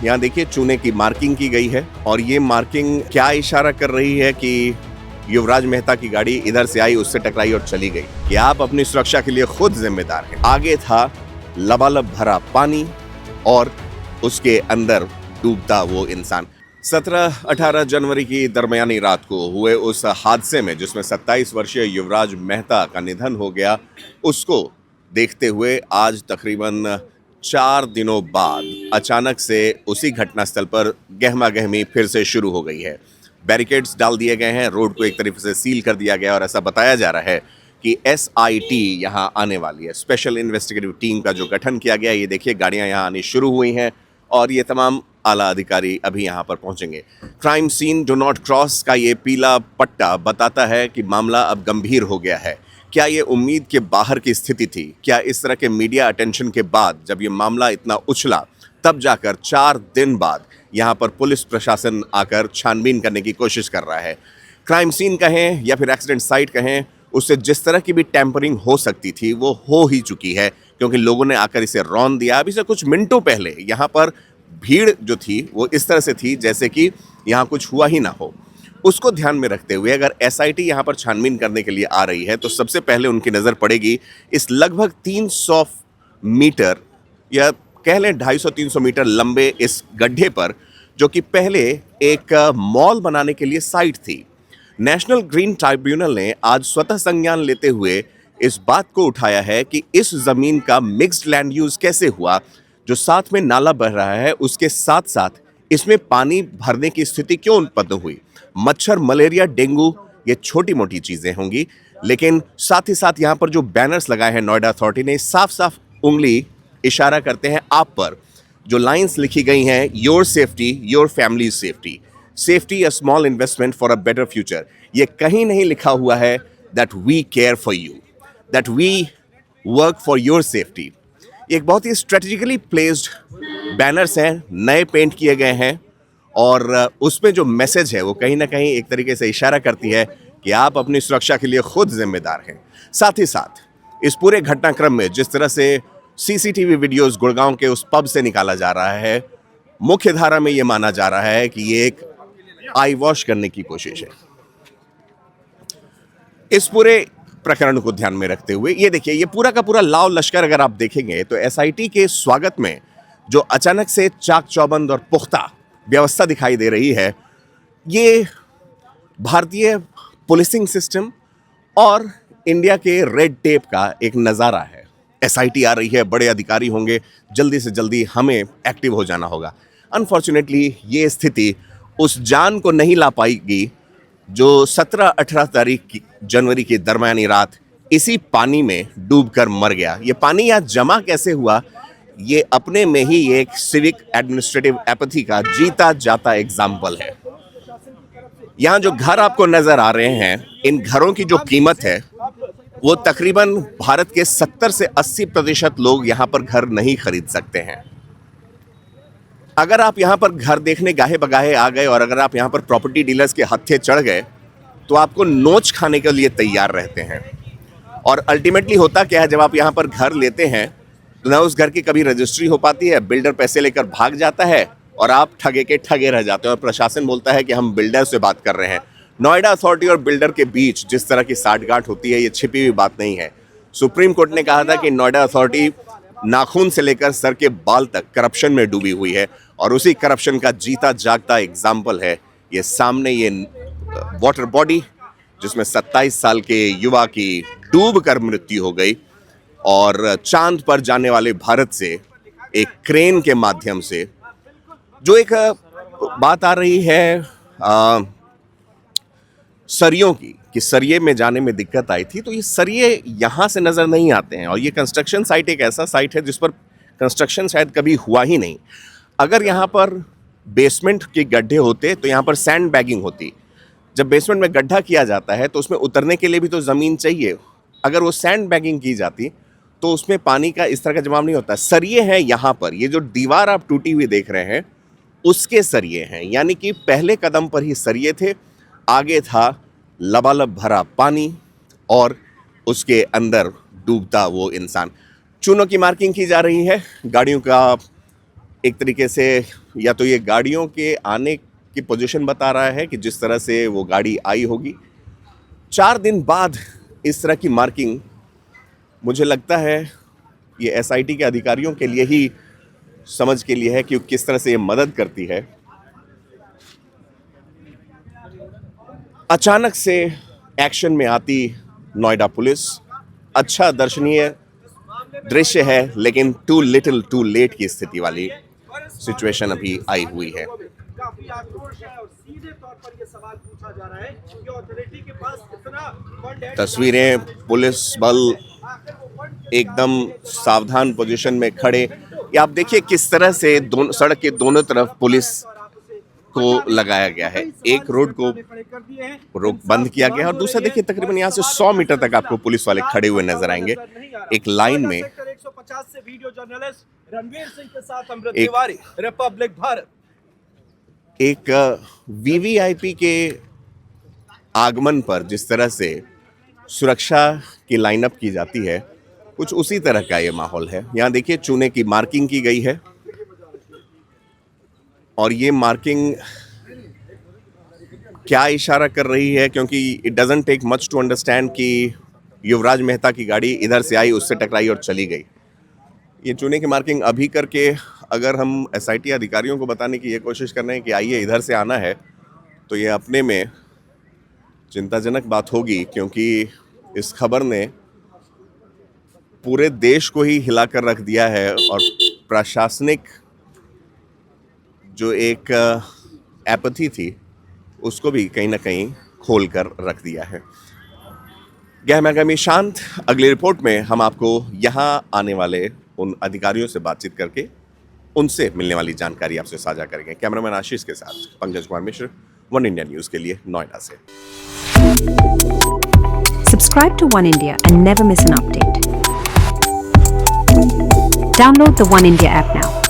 यहाँ देखिए चूने की मार्किंग की गई है और ये मार्किंग क्या इशारा कर रही है कि युवराज मेहता की गाड़ी इधर से आई, उससे टकराई और चली गई, कि आप अपनी सुरक्षा के लिए खुद जिम्मेदार हैं। आगे था लबालब भरा पानी और उसके अंदर डूबता वो इंसान। 17-18 जनवरी की दरमियानी रात को हुए उस हादसे में जिसमें 27 वर्षीय युवराज मेहता का निधन हो गया, उसको देखते हुए आज तकरीबन 4 दिनों बाद अचानक से उसी घटनास्थल पर गहमा गहमी फिर से शुरू हो गई है। बैरिकेड्स डाल दिए गए हैं, रोड को एक तरीके से सील कर दिया गया और ऐसा बताया जा रहा है कि SIT यहाँ आने वाली है, स्पेशल इन्वेस्टिगेटिव टीम का जो गठन किया गया। ये देखिए गाड़ियाँ यहाँ आनी शुरू हुई हैं और ये तमाम आला अधिकारी अभी यहाँ पर पहुँचेंगे। Crime scene do not cross का ये पीला पट्टा बताता है कि मामला अब गंभीर हो गया है। क्या ये उम्मीद के बाहर की स्थिति थी? क्या इस तरह के मीडिया अटेंशन के बाद जब ये मामला इतना उछला तब जाकर 4 दिन बाद यहाँ पर पुलिस प्रशासन आकर छानबीन करने की कोशिश कर रहा है? क्राइम सीन कहें या फिर एक्सीडेंट साइट कहें, उससे जिस तरह की भी टैंपरिंग हो सकती थी वो हो ही चुकी है, क्योंकि लोगों ने आकर इसे रौंद दिया। अभी से कुछ मिनटों पहले यहाँ पर भीड़ जो थी वो इस तरह से थी जैसे कि यहाँ कुछ हुआ ही ना हो। उसको ध्यान में रखते हुए अगर SIT यहाँ पर छानबीन करने के लिए आ रही है तो सबसे पहले उनकी नज़र पड़ेगी इस लगभग 300 मीटर या कह लें 250-300 मीटर लंबे इस गड्ढे पर, जो कि पहले एक मॉल बनाने के लिए साइट थी। नेशनल ग्रीन ट्राइब्यूनल ने आज स्वतः संज्ञान लेते हुए इस बात को उठाया है कि इस जमीन का मिक्स्ड लैंड यूज कैसे हुआ, जो साथ में नाला बह रहा है उसके साथ साथ इसमें पानी भरने की स्थिति क्यों उत्पन्न हुई। मच्छर, मलेरिया, डेंगू ये छोटी मोटी चीजें होंगी, लेकिन साथ ही साथ यहाँ पर जो बैनर्स लगाए हैं नोएडा अथॉरिटी ने, साफ साफ उंगली इशारा करते हैं आप पर। जो लाइंस लिखी गई हैं, your safety your family safety, safety a small investment for a better future, ये कहीं नहीं लिखा हुआ है that we care for you, that we work for your safety. एक बहुत ही स्ट्रेटेजिकली प्लेस्ड बैनर्स हैं, नए पेंट किए गए हैं और उसमें जो मैसेज है वो कहीं ना कहीं एक तरीके से इशारा करती है कि आप अपनी सुरक्षा के लिए खुद जिम्मेदार हैं। साथ ही साथ इस पूरे घटनाक्रम में जिस तरह से CCTV वीडियोस गुड़गांव के उस पब से निकाला जा रहा है, मुख्य धारा में ये माना जा रहा है कि ये एक आई वॉश करने की कोशिश है। इस पूरे प्रकरण को ध्यान में रखते हुए ये देखिए, ये पूरा का पूरा लाव लश्कर अगर आप देखेंगे तो SIT के स्वागत में जो अचानक से चाक चौबंद और पुख्ता व्यवस्था दिखाई दे रही है, ये भारतीय पुलिसिंग सिस्टम और इंडिया के रेड टेप का एक नज़ारा है। SIT आ रही है, बड़े अधिकारी होंगे, जल्दी से जल्दी हमें एक्टिव हो जाना होगा। अनफॉर्चुनेटली ये स्थिति उस जान को नहीं ला पाएगी जो 17-18 जनवरी की दरमियानी रात इसी पानी में डूबकर मर गया। ये पानी यहाँ जमा कैसे हुआ, ये अपने में ही एक सिविक एडमिनिस्ट्रेटिव एपैथी का जीता जाता एग्जाम्पल है। यहाँ जो घर आपको नजर आ रहे हैं, इन घरों की जो कीमत है वो तकरीबन भारत के 70 से 80% लोग यहाँ पर घर नहीं खरीद सकते हैं। अगर आप यहाँ पर घर देखने गाहे बगाहे आ गए और अगर आप यहाँ पर प्रॉपर्टी डीलर्स के हत्थे चढ़ गए तो आपको नोच खाने के लिए तैयार रहते हैं। और अल्टीमेटली होता क्या है, जब आप यहाँ पर घर लेते हैं तो ना उस घर की कभी रजिस्ट्री हो पाती है, बिल्डर पैसे लेकर भाग जाता है और आप ठगे के ठगे रह जाते हैं और प्रशासन बोलता है कि हम बिल्डर से बात कर रहे हैं। नोएडा अथॉरिटी और बिल्डर के बीच जिस तरह की साठगांठ होती है ये छिपी हुई बात नहीं है। सुप्रीम कोर्ट ने कहा था कि नोएडा अथॉरिटी नाखून से लेकर सर के बाल तक करप्शन में डूबी हुई है और उसी करप्शन का जीता जागता एग्जाम्पल है ये सामने ये वाटर बॉडी, जिसमें 27 साल के युवा की डूब कर मृत्यु हो गई और चांद पर जाने वाले भारत से एक क्रेन के माध्यम से जो एक बात आ रही है सरियों की, कि सरिये में जाने में दिक्कत आई थी, तो ये सरिये यहाँ से नज़र नहीं आते हैं और ये कंस्ट्रक्शन साइट एक ऐसा साइट है जिस पर कंस्ट्रक्शन शायद कभी हुआ ही नहीं। अगर यहाँ पर बेसमेंट के गड्ढे होते तो यहाँ पर सैंड बैगिंग होती। जब बेसमेंट में गड्ढा किया जाता है तो उसमें उतरने के लिए भी तो ज़मीन चाहिए। अगर वो सैंड बैगिंग की जाती तो उसमें पानी का इस तरह का जमाव नहीं होता। सरिये हैं यहाँ पर, ये जो दीवार आप टूटी हुई देख रहे हैं उसके सरिये हैं, यानी कि पहले कदम पर ही सरिये थे, आगे था लबालब भरा पानी और उसके अंदर डूबता वो इंसान। चूनों की मार्किंग की जा रही है, गाड़ियों का एक तरीके से या तो ये गाड़ियों के आने की पोजीशन बता रहा है कि जिस तरह से वो गाड़ी आई होगी। 4 दिन बाद इस तरह की मार्किंग मुझे लगता है ये एसआईटी के अधिकारियों के लिए ही समझ के लिए है कि किस तरह से ये मदद करती है। अचानक से एक्शन में आती नोएडा पुलिस। अच्छा दर्शनीय दृश्य है, लेकिन टू लिटिल टू लेट की स्थिति वाली सिचुएशन अभी आई हुई है। काफी आक्रोश है और सीधे तौर पर ये सवाल पूछा जा रहा है कि अथॉरिटी के पास कितना फंड है। तस्वीरें पुलिस बल एकदम सावधान पोजीशन में खड़े। ये आप देखिए किस तरह से सड़क के दोनों तरफ पुलिस को लगाया गया है। एक रोड को रोक बंद किया गया है और दूसरा देखिए तकरीबन यहाँ से 100 मीटर तक आपको पुलिस वाले खड़े हुए नजर आएंगे एक लाइन में। 150 से वीडियो जर्नलिस्ट रणवीर सिंह के साथ अमृत तिवारी, रिपब्लिक भारत। एक वीवीआईपी के आगमन पर जिस तरह से सुरक्षा की लाइनअप की जाती है, कुछ उसी तरह का ये माहौल है। यहाँ देखिए चूने की मार्किंग की गई है और ये मार्किंग क्या इशारा कर रही है, क्योंकि it doesn't take much to understand कि युवराज मेहता की गाड़ी इधर से आई, उससे टकराई और चली गई। ये चूने की मार्किंग अभी करके अगर हम एसआईटी अधिकारियों को बताने की ये कोशिश कर रहे हैं कि आइए इधर से आना है, तो ये अपने में चिंताजनक बात होगी, क्योंकि इस खबर ने पूरे देश को ही हिलाकर रख दिया है और प्रशासनिक जो एक एपथी थी उसको भी कहीं ना कहीं खोल कर रख दिया है। गहमागहमी शांत। अगली रिपोर्ट में हम आपको यहाँ आने वाले उन अधिकारियों से बातचीत करके उनसे मिलने वाली जानकारी आपसे साझा करेंगे। कैमरामैन आशीष के साथ Pankaj Kumar Mishra, one India news के लिए नोएडा से। Subscribe to One India and never miss an update. Download the One India app now.